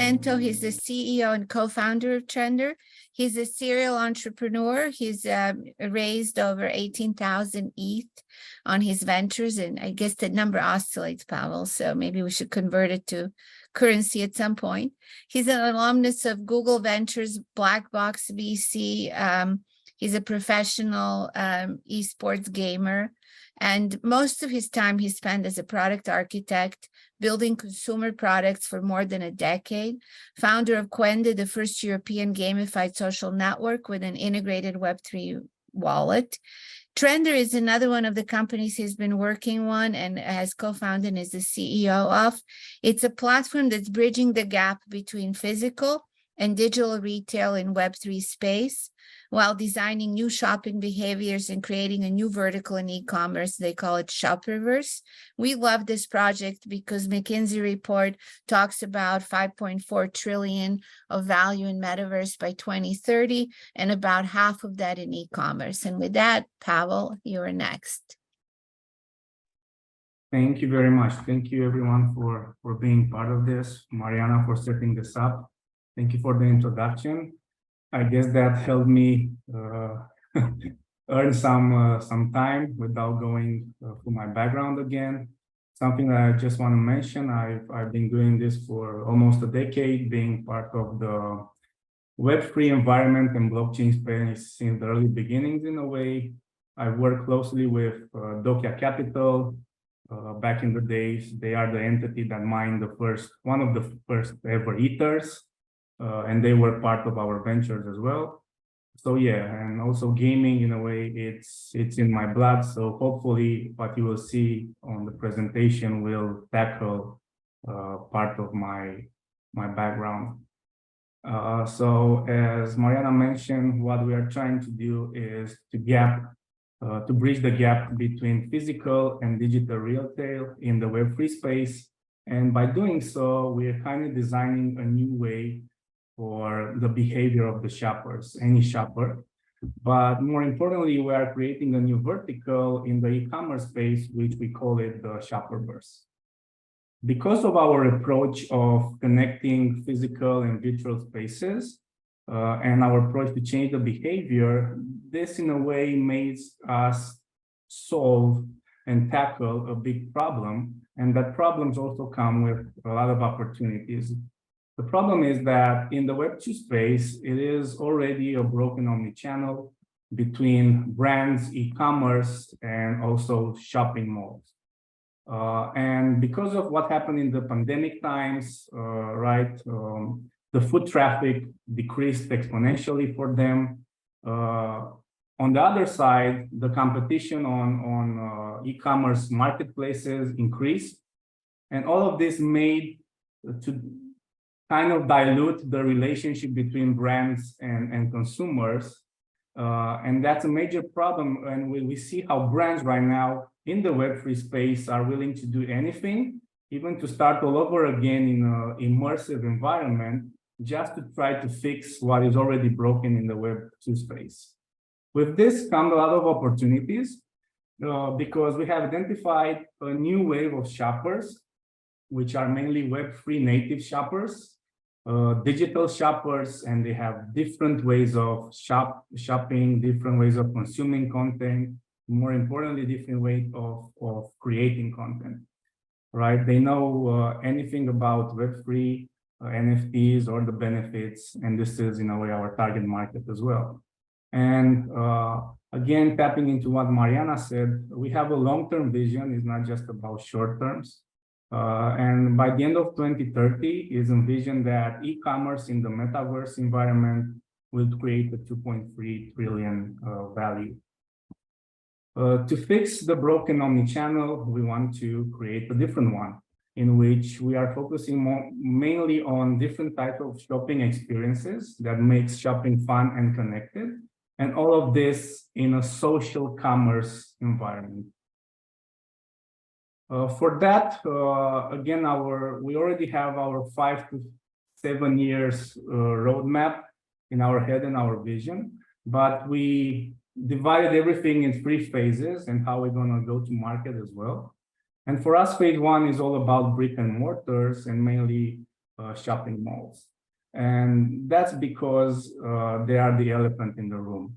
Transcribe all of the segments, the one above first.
Antohe. He's the CEO and co-founder of Trender. He's a serial entrepreneur. He's raised over 18,000 ETH on his ventures. And I guess the number oscillates, Pavel. So maybe we should convert it to currency at some point. He's an alumnus of Google Ventures, Black Box VC. He's a professional esports gamer. And most of his time he spent as a product architect, building consumer products for more than a decade. Founder of Quende, the first European gamified social network with an integrated web3 wallet. Trender is another one of the companies he's been working on and has co-founded and is the CEO of. It's a platform that's bridging the gap between physical and digital retail in web3 space, while designing new shopping behaviors and creating a new vertical in e-commerce. They call it Shopperverse. We love this project because McKinsey report talks about 5.4 trillion of value in metaverse by 2030, and about half of that in e-commerce. And with that, Pavel, you're next. Thank you very much. Thank you everyone for being part of this. Mariana for setting this up. Thank you for the introduction. I guess that helped me earn some time without going through my background again. Something that I just want to mention, I've been doing this for almost a decade, being part of the web3 environment and blockchain space since the early beginnings in a way. I worked closely with Dokia Capital back in the days. They are the entity that mined one of the first ever ethers. And they were part of our ventures as well. So yeah, and also gaming in a way, it's in my blood. So hopefully what you will see on the presentation will tackle part of my background. So as Mariana mentioned, what we are trying to do is to bridge the gap between physical and digital retail in the Web3 space. And by doing so, we are kind of designing a new way for the behavior of the shoppers, any shopper. But more importantly, we are creating a new vertical in the e-commerce space, which we call it the Shopperverse. Because of our approach of connecting physical and virtual spaces, and our approach to change the behavior, this in a way makes us solve and tackle a big problem. And that problems also come with a lot of opportunities. The problem is that in the Web2 space, it is already a broken omnichannel between brands, e-commerce, and also shopping malls. And because of what happened in the pandemic times, the foot traffic decreased exponentially for them. On the other side, the competition on e-commerce marketplaces increased. And all of this made to kind of dilute the relationship between brands and consumers. And that's a major problem. And we see how brands right now in the Web3 space are willing to do anything, even to start all over again in an immersive environment, just to try to fix what is already broken in the Web2 space. With this come a lot of opportunities because we have identified a new wave of shoppers, which are mainly Web3 native shoppers. Digital shoppers, and they have different ways of shopping, different ways of consuming content, more importantly, different ways of creating content, right? They know anything about Web3, NFTs, or the benefits, and this is in a way our target market as well. And again, tapping into what Mariana said, we have a long-term vision. It's not just about short terms. And by the end of 2030 is envisioned that e-commerce in the metaverse environment will create a 2.3 trillion value. To fix the broken omnichannel, we want to create a different one in which we are focusing mainly on different types of shopping experiences that makes shopping fun and connected. And all of this in a social commerce environment. For that, again, we already have our 5 to 7 years roadmap in our head and our vision, but we divided everything in 3 phases and how we're going to go to market as well. And for us, phase 1 is all about brick and mortars and mainly shopping malls. And that's because they are the elephant in the room.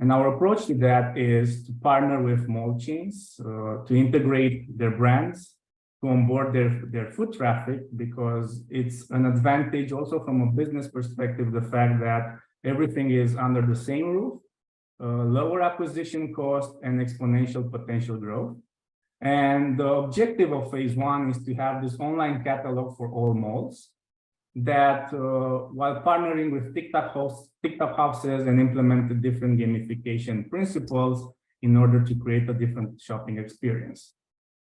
And our approach to that is to partner with mall chains, to integrate their brands, to onboard their foot traffic, because it's an advantage also from a business perspective, the fact that everything is under the same roof, lower acquisition cost and exponential potential growth. And the objective of phase one is to have this online catalog for all malls that while partnering with TikTok houses and implement the different gamification principles in order to create a different shopping experience.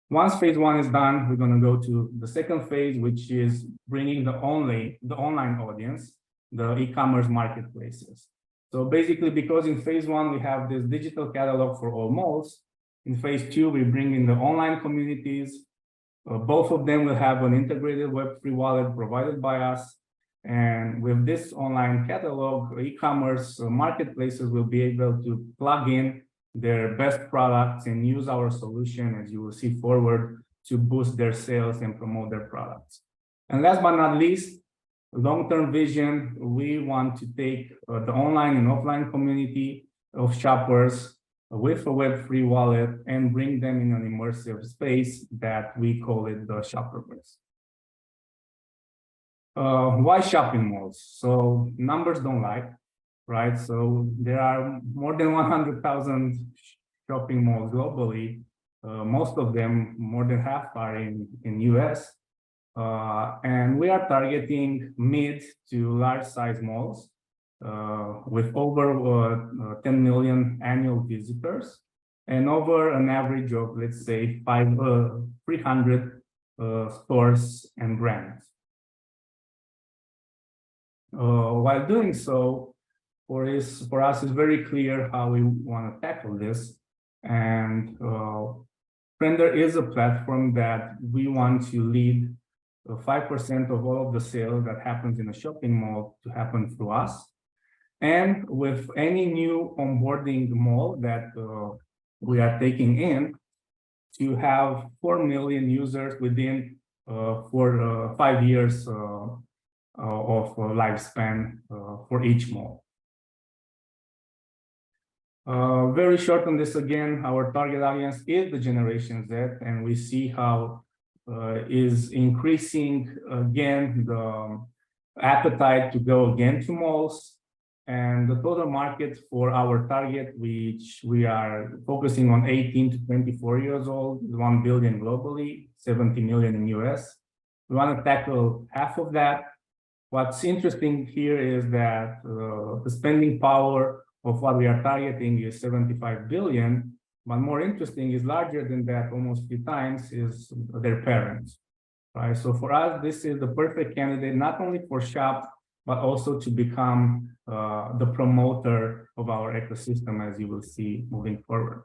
Once phase one is done, we're going to go to the second phase, which is bringing the online audience, the e-commerce marketplaces. So basically, because in phase one, we have this digital catalog for all malls, in phase two, we bring in the online communities. Both of them will have an integrated web3 wallet provided by us. And with this online catalog, e-commerce marketplaces will be able to plug in their best products and use our solution, as you will see forward, to boost their sales and promote their products. And last but not least, long-term vision, we want to take the online and offline community of shoppers with a web3 wallet and bring them in an immersive space that we call it the shopperverse. Why shopping malls? So numbers don't lie, right? So there are more than 100,000 shopping malls globally. Most of them, more than half, are in US. And we are targeting mid to large size malls with over 10 million annual visitors and over an average of, let's say, 300 stores and brands. While doing so, for us, it's very clear how we want to tackle this. And Trender is a platform that we want to lead 5% of all of the sales that happens in a shopping mall to happen through us. And with any new onboarding mall that we are taking in, to have 4 million users within 5 years of lifespan for each mall. Very short on this again, our target audience is the Generation Z, and we see how is increasing again the appetite to go again to malls. And the total market for our target, which we are focusing on 18 to 24 years old, is 1 billion globally, 70 million in US. We want to tackle half of that. What's interesting here is that the spending power of what we are targeting is 75 billion, but more interesting is larger than that, almost 3 times, is their parents, right? So for us, this is the perfect candidate, not only for shop, but also to become the promoter of our ecosystem, as you will see moving forward.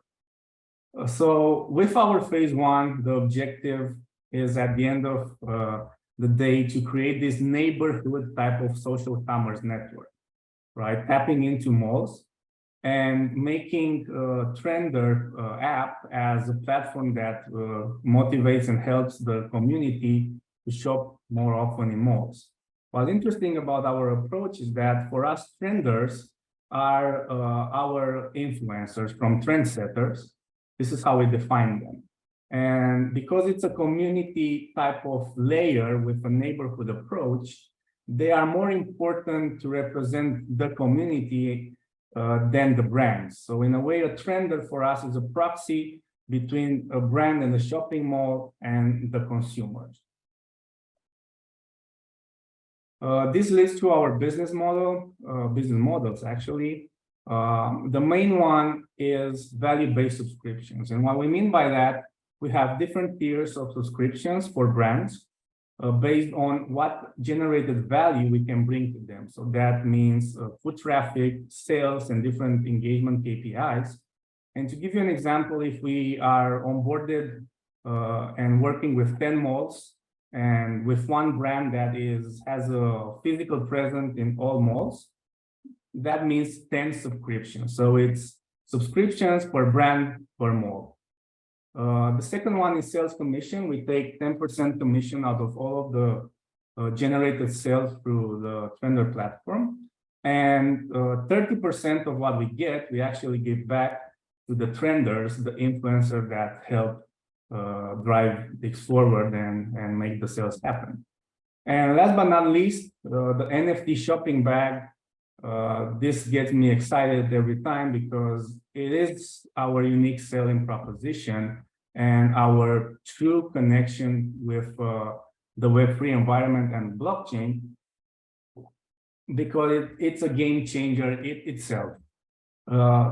So with our phase one, the objective is at the end of the day to create this neighborhood type of social commerce network, right? Tapping into malls and making Trender app as a platform that motivates and helps the community to shop more often in malls. What's interesting about our approach is that for us, trenders are our influencers from trendsetters. This is how we define them. And because it's a community type of layer with a neighborhood approach, they are more important to represent the community than the brands. So in a way, a trender for us is a proxy between a brand and the shopping mall and the consumers. This leads to our business models actually. The main one is value-based subscriptions. And what we mean by that, we have different tiers of subscriptions for brands based on what generated value we can bring to them. So that means foot traffic, sales, and different engagement KPIs. And to give you an example, if we are onboarded and working with 10 malls, and with one brand that has a physical presence in all malls, that means 10 subscriptions. So it's subscriptions per brand per mall. The second one is sales commission. We take 10% commission out of all of the generated sales through the Trender platform. And 30% of what we get, we actually give back to the trenders, the influencer that help drive this forward and make the sales happen. And last but not least, the NFT shopping bag. This gets me excited every time because it is our unique selling proposition and our true connection with the Web3 environment and blockchain, because it's a game changer itself.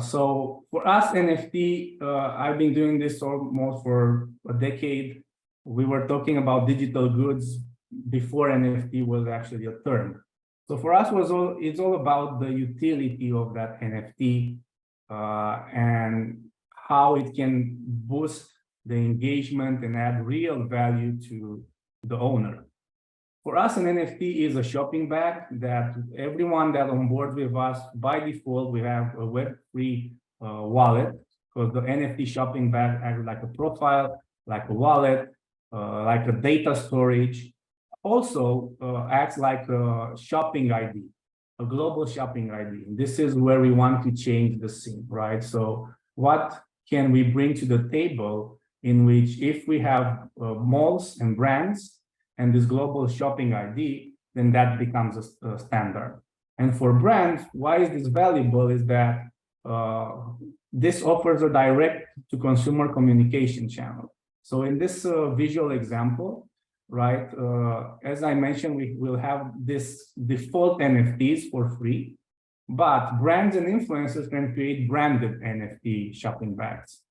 So for us, NFT, I've been doing this almost for a decade. We were talking about digital goods before NFT was actually a term. So for us, it's all about the utility of that NFT and how it can boost the engagement and add real value to the owner. For us, an NFT is a shopping bag that everyone that onboards with us, by default, we have a Web3 wallet, because the NFT shopping bag acts like a profile, like a wallet, like a data storage. Also acts like a shopping ID, a global shopping ID. This is where we want to change the scene, right? So what can we bring to the table in which if we have malls and brands and this global shopping ID, then that becomes a standard. And for brands, why is this valuable is that this offers a direct to consumer communication channel. So in this visual example, right, as I mentioned, we will have this default NFTs for free, but brands and influencers can create branded NFT shopping bags.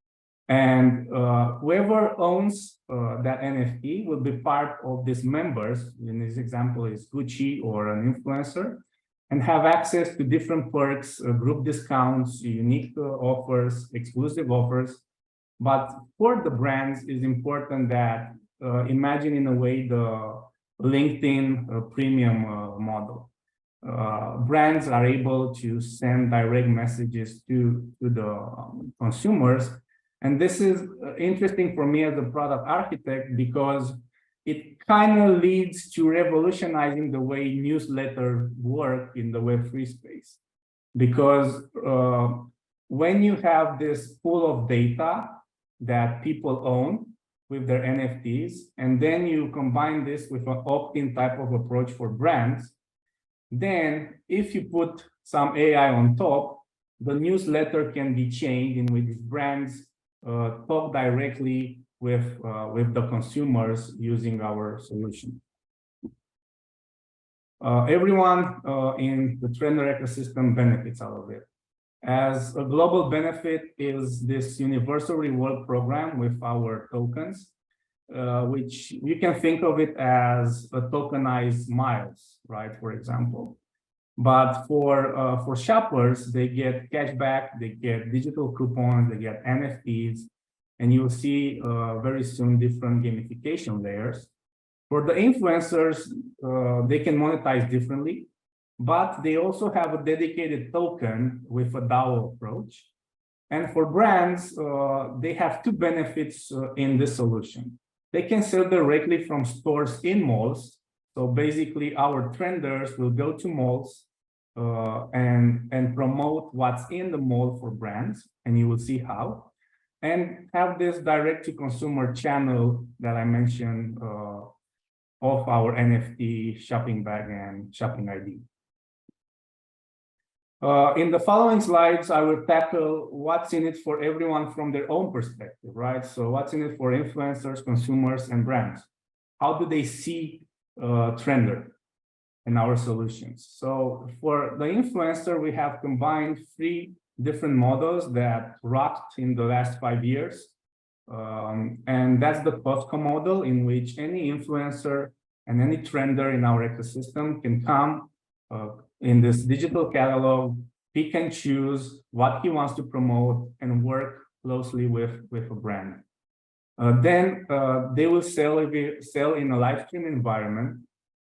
And whoever owns that NFT will be part of these members. In this example is Gucci or an influencer, and have access to different perks, group discounts, unique offers, exclusive offers. But for the brands, it's important that imagine in a way the LinkedIn premium model. Brands are able to send direct messages to the consumers. And this is interesting for me as a product architect because it kind of leads to revolutionizing the way newsletters work in the Web3 space. Because when you have this pool of data that people own with their NFTs, and then you combine this with an opt-in type of approach for brands, then if you put some AI on top, the newsletter can be changed in which brands talk directly with the consumers using our solution. Everyone in the Trender ecosystem benefits out of it. As a global benefit is this universal reward program with our tokens, which you can think of it as a tokenized miles, right, for example. But for shoppers, they get cashback, they get digital coupons, they get NFTs, and you'll see very soon different gamification layers. For the influencers, they can monetize differently, but they also have a dedicated token with a DAO approach. And for brands, they have two benefits in this solution. They can sell directly from stores in malls. So basically, our trenders will go to malls and promote what's in the mall for brands, and you will see how. And have this direct-to-consumer channel that I mentioned of our NFT shopping bag and shopping ID. In the following slides, I will tackle what's in it for everyone from their own perspective, right? So what's in it for influencers, consumers, and brands? How do they see Trender and our solutions? So for the influencer, we have combined 3 different models that rocked in the last 5 years. And that's the Costco model, in which any influencer and any trender in our ecosystem can come in this digital catalog, pick and choose what he wants to promote and work closely with a brand. Then they will sell in a live stream environment.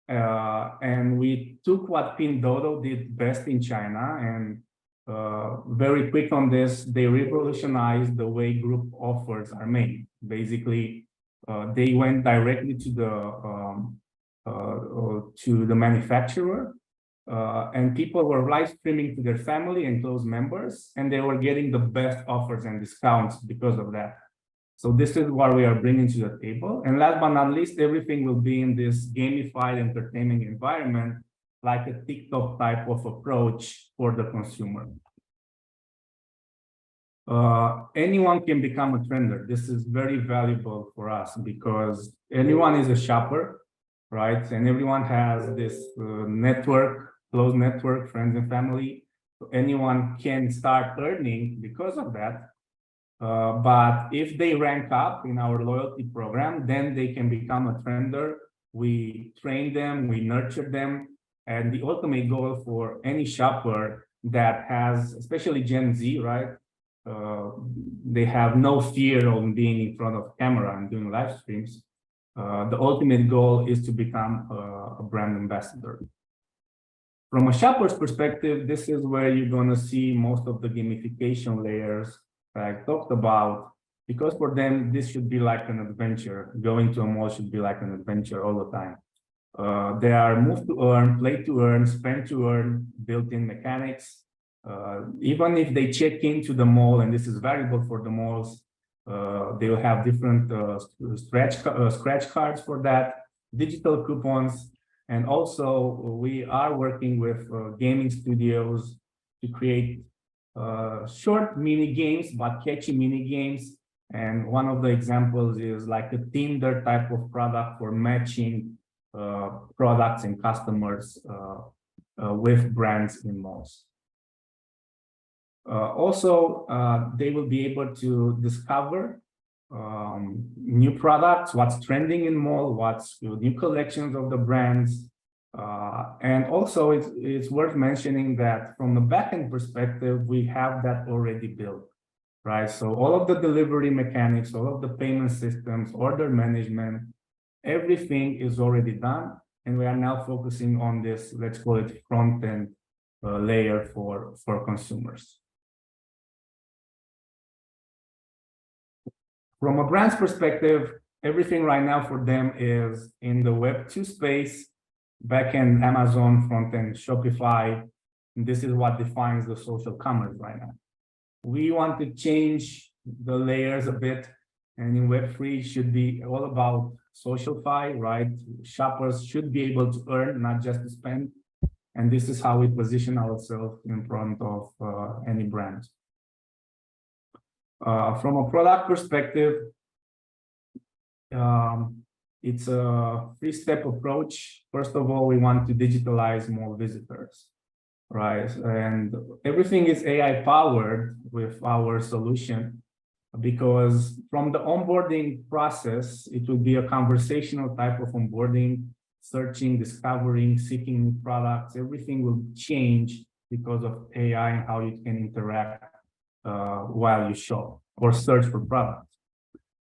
And we took what Pinduoduo did best in China, and very quick on this, they revolutionized the way group offers are made. Basically, they went directly to to the manufacturer. And people were live streaming to their family and close members, and they were getting the best offers and discounts because of that. So this is what we are bringing to the table. And last but not least, everything will be in this gamified entertainment environment, like a TikTok type of approach for the consumer. Anyone can become a trender. This is very valuable for us because anyone is a shopper, right? And everyone has this network, close network, friends and family. So anyone can start earning because of that. But if they rank up in our loyalty program, then they can become a trender. We train them, we nurture them. And the ultimate goal for any shopper that has, especially Gen Z, right? They have no fear of being in front of camera and doing live streams. The ultimate goal is to become a brand ambassador. From a shopper's perspective, this is where you're going to see most of the gamification layers that I talked about, because for them, this should be like an adventure. Going to a mall should be like an adventure all the time. There are move to earn, play to earn, spend to earn, built-in mechanics. Even if they check into the mall, and this is valuable for the malls, they will have different scratch cards for that, digital coupons. And also we are working with gaming studios to create short mini games, but catchy mini games. And one of the examples is like a Tinder type of product for matching products and customers with brands in malls. Also, they will be able to discover new products, what's trending in mall, what's new collections of the brands. And also it's worth mentioning that from the backend perspective, we have that already built, right? So all of the delivery mechanics, all of the payment systems, order management, everything is already done. And we are now focusing on this, let's call it front end layer for consumers. From a brand's perspective, everything right now for them is in the Web2 space, backend Amazon, front-end Shopify. And this is what defines the social commerce right now. We want to change the layers a bit, and in Web3 it should be all about socialFi, right? Shoppers should be able to earn, not just to spend. And this is how we position ourselves in front of any brand. From a product perspective, it's a three-step approach. First of all, we want to digitalize more visitors, right? And everything is AI powered with our solution, because from the onboarding process, it will be a conversational type of onboarding, searching, discovering, seeking new products. Everything will change because of AI and how you can interact while you shop or search for products.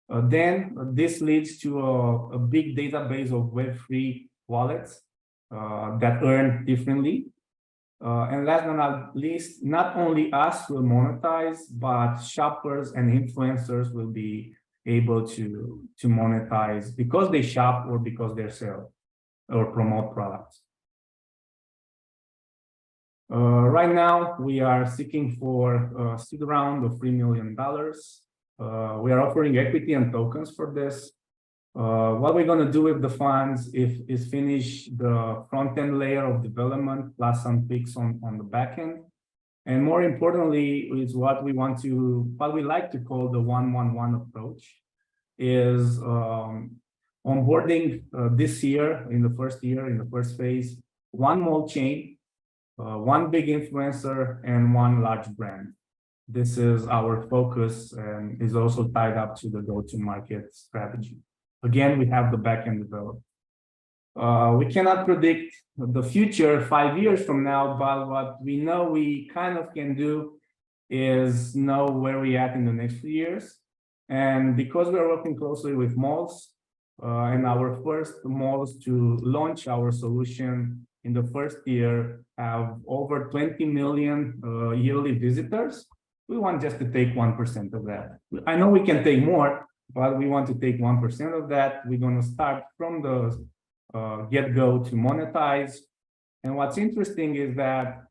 Then this leads to a big database of Web3 wallets that earn differently. And last but not least, not only us will monetize, but shoppers and influencers will be able to monetize because they shop or because they sell or promote products. Right now, we are seeking for a seed round of $3 million. We are offering equity and tokens for this. What we're going to do with the funds is finish the front-end layer of development plus some tweaks on the back end. And more importantly, is what we like to call the 1-1-1 approach, is onboarding this year, in the first phase, one mall chain, one big influencer, and one large brand. This is our focus and is also tied up to the go-to-market strategy. Again, we have the backend developed. We cannot predict the future 5 years from now, but what we know we kind of can do is know where we're at in the next few years. And because we're working closely with malls, and our first malls to launch our solution in the first year have over 20 million yearly visitors, we want just to take 1% of that. I know we can take more, but we want to take 1% of that. We're going to start from the get-go to monetize. And what's interesting is that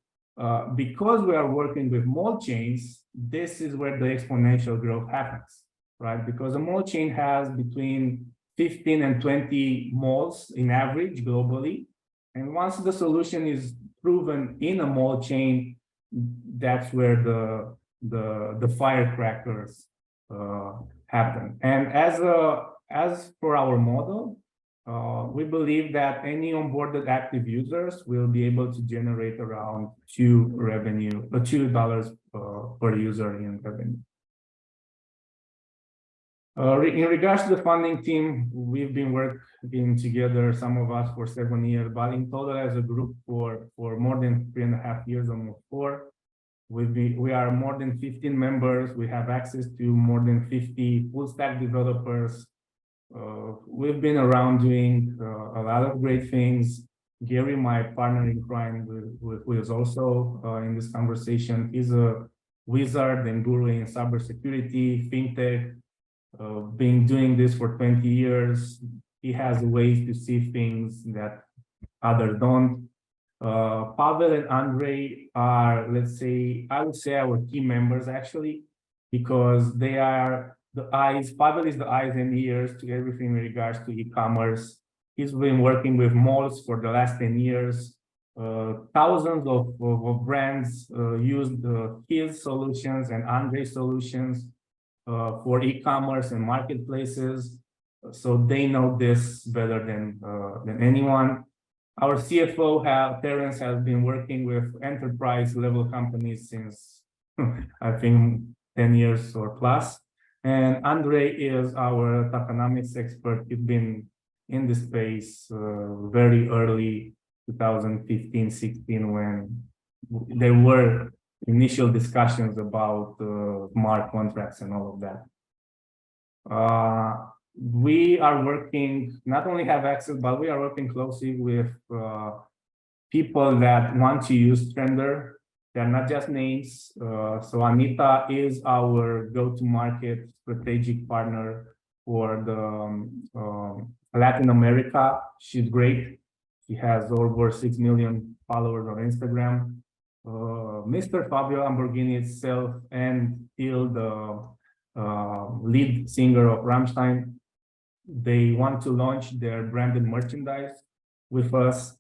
because we are working with mall chains, this is where the exponential growth happens, right? Because a mall chain has between 15 and 20 malls in average globally. And once the solution is proven in a mall chain, that's where the firecrackers happen. And as for our model, we believe that any onboarded active users will be able to generate around $2 per user in revenue. In regards to the funding team, we've been working together, some of us for 7 years, but in total as a group for more than 3.5 years, almost 4. We are more than 15 members. We have access to more than 50 full stack developers. We've been around doing a lot of great things. Gary, my partner in crime, who is also in this conversation, he's a wizard and guru in cybersecurity, fintech, been doing this for 20 years. He has ways to see things that others don't. Pavel and Andre are, let's say, I would say our key members actually, because they are the eyes. Pavel is the eyes and ears to everything in regards to e-commerce. He's been working with malls for the last 10 years. Thousands of brands used his solutions and Andre's solutions for e-commerce and marketplaces. So they know this better than anyone. Our CFO, Terence, has been working with enterprise level companies since, I think, 10 years or plus. And Andre is our tokenomics expert. He's been in the space very early, 2015, 16, when there were initial discussions about smart contracts and all of that. We are working, not only have access, but we are working closely with people that want to use Trender. They're not just names. So Anita is our go-to-market strategic partner for the Latin America. She's great. She has over 6 million followers on Instagram. Mr. Fabio Lamborghini itself and still the lead singer of Rammstein, they want to launch their branded merchandise with us.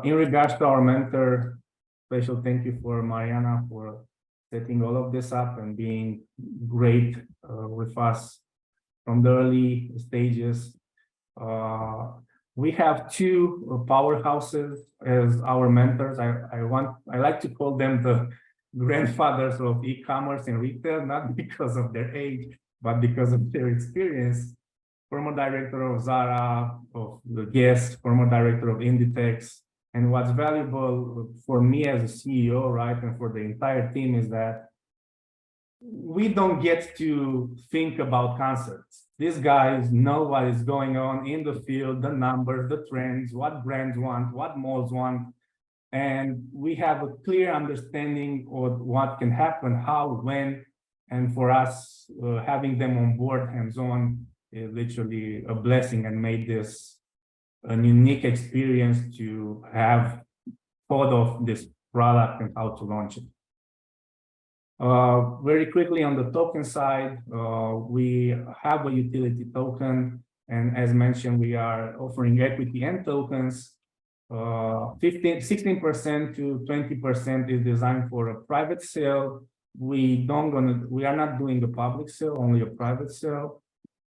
In regards to our mentor, special thank you for Mariana for setting all of this up and being great with us from the early stages. We have 2 powerhouses as our mentors. I like to call them the grandfathers of e-commerce and retail, not because of their age, but because of their experience. Former director of Zara, of the Guest, former director of Inditex. And what's valuable for me as a CEO, right, and for the entire team is that we don't get to think about concepts. These guys know what is going on in the field, the numbers, the trends, what brands want, what malls want. And we have a clear understanding of what can happen, how, when, and for us, having them on board hands-on is literally a blessing and made this an unique experience to have thought of this product and how to launch it. Very quickly on the token side, we have a utility token, and as mentioned, we are offering equity and tokens. 16% to 20% is designed for a private sale. We are not doing the public sale, only a private sale.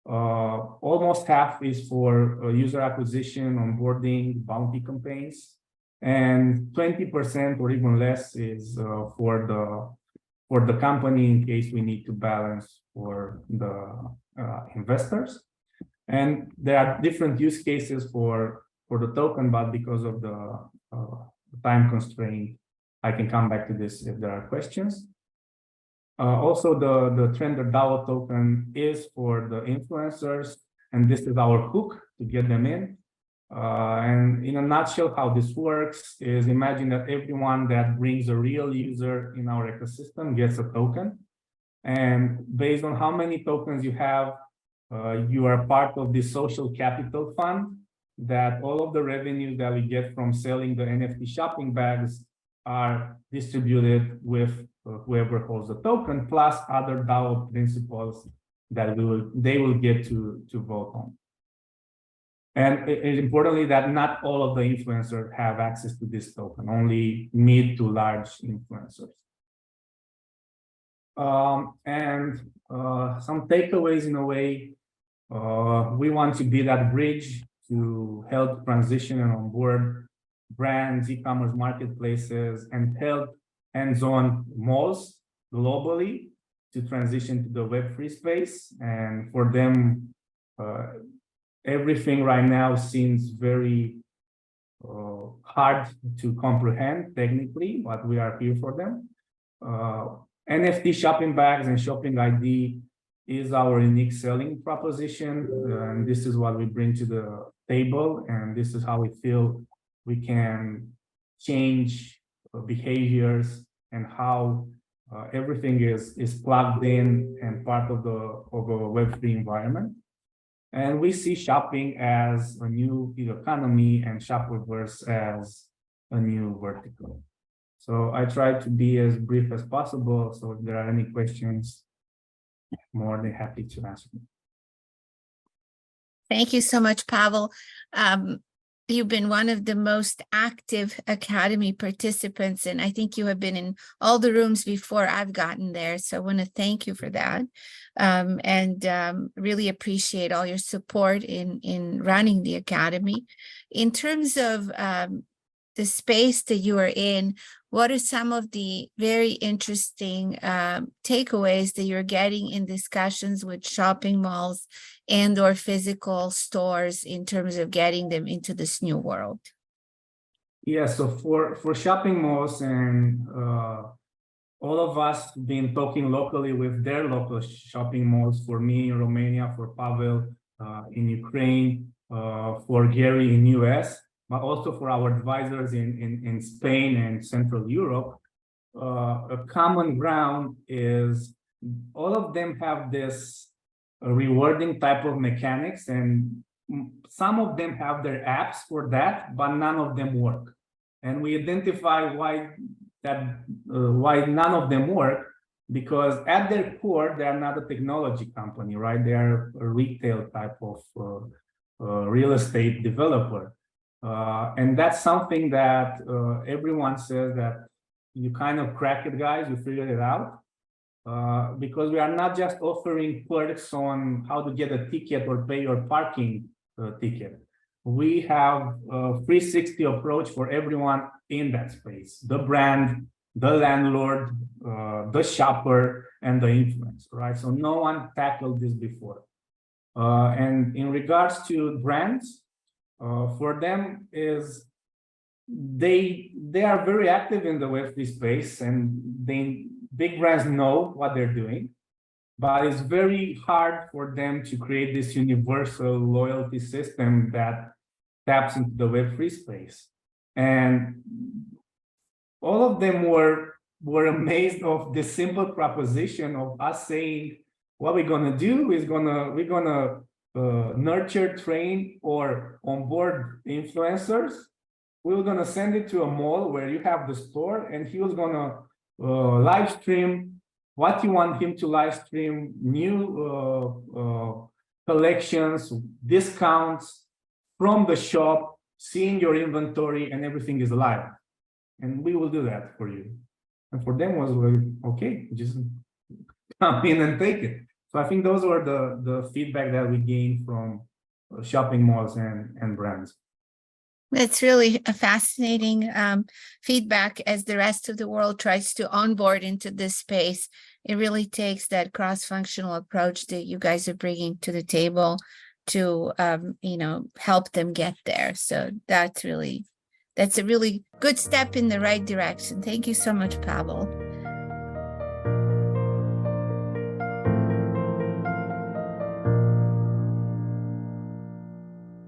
Almost half is for user acquisition, onboarding, bounty campaigns, and 20% or even less is for the company in case we need to balance for the investors. And there are different use cases for the token, but because of the time constraint, I can come back to this if there are questions. Also, the Trender DAO token is for the influencers, and this is our hook to get them in. And in a nutshell, how this works is imagine that everyone that brings a real user in our ecosystem gets a token. And based on how many tokens you have, you are part of the social capital fund. that all of the revenues that we get from selling the NFT shopping bags are distributed with whoever holds the token, plus other DAO principles that they will get to vote on. And importantly, that not all of the influencers have access to this token, only mid to large influencers. Some takeaways in a way, we want to be that bridge to help transition and onboard brands, e-commerce marketplaces, and help hands-on malls globally to transition to the Web3 space. And for them, everything right now seems very hard to comprehend technically, but we are here for them. NFT shopping bags and shopping ID is our unique selling proposition. And this is what we bring to the table. And this is how we feel we can change behaviors and how everything is plugged in and part of a Web3 environment. And we see shopping as a new economy and Shopperverse as a new vertical. So I try to be as brief as possible. So if there are any questions, more than happy to answer them. Thank you so much, Pavel. You've been one of the most active Academy participants, and I think you have been in all the rooms before I've gotten there. So I want to thank you for that, and really appreciate all your support in running the Academy. In terms of the space that you are in, what are some of the very interesting takeaways that you're getting in discussions with shopping malls and or physical stores in terms of getting them into this new world? Yeah, so for shopping malls and all of us been talking locally with their local shopping malls, for me in Romania, for Pavel in Ukraine, for Gary in US, but also for our advisors in Spain and Central Europe. A common ground is all of them have this rewarding type of mechanics, and some of them have their apps for that, but none of them work. And we identify why none of them work, because at their core, they are not a technology company, right? They are a retail type of real estate developer. And that's something that everyone says that you kind of crack it, guys, you figured it out. Because we are not just offering perks on how to get a ticket or pay your parking ticket. We have a 360 approach for everyone in that space: the brand, the landlord, the shopper, and the influencer, right? So no one tackled this before. And in regards to brands, for them is they are very active in the Web3 space, and big brands know what they're doing, but it's very hard for them to create this universal loyalty system that taps into the Web3 space. And all of them were amazed of the simple proposition of us saying, what we're gonna do is we're gonna nurture, train, or onboard influencers. We're gonna send it to a mall where you have the store, and he was gonna live stream what you want him to live stream, new collections, discounts from the shop, seeing your inventory, and everything is live. And we will do that for you. And for them was like, okay, just come in and take it. So I think those were the feedback that we gained from shopping malls and brands. It's really a fascinating feedback as the rest of the world tries to onboard into this space. It really takes that cross-functional approach that you guys are bringing to the table to, help them get there. So that's a really good step in the right direction. Thank you so much, Pavel.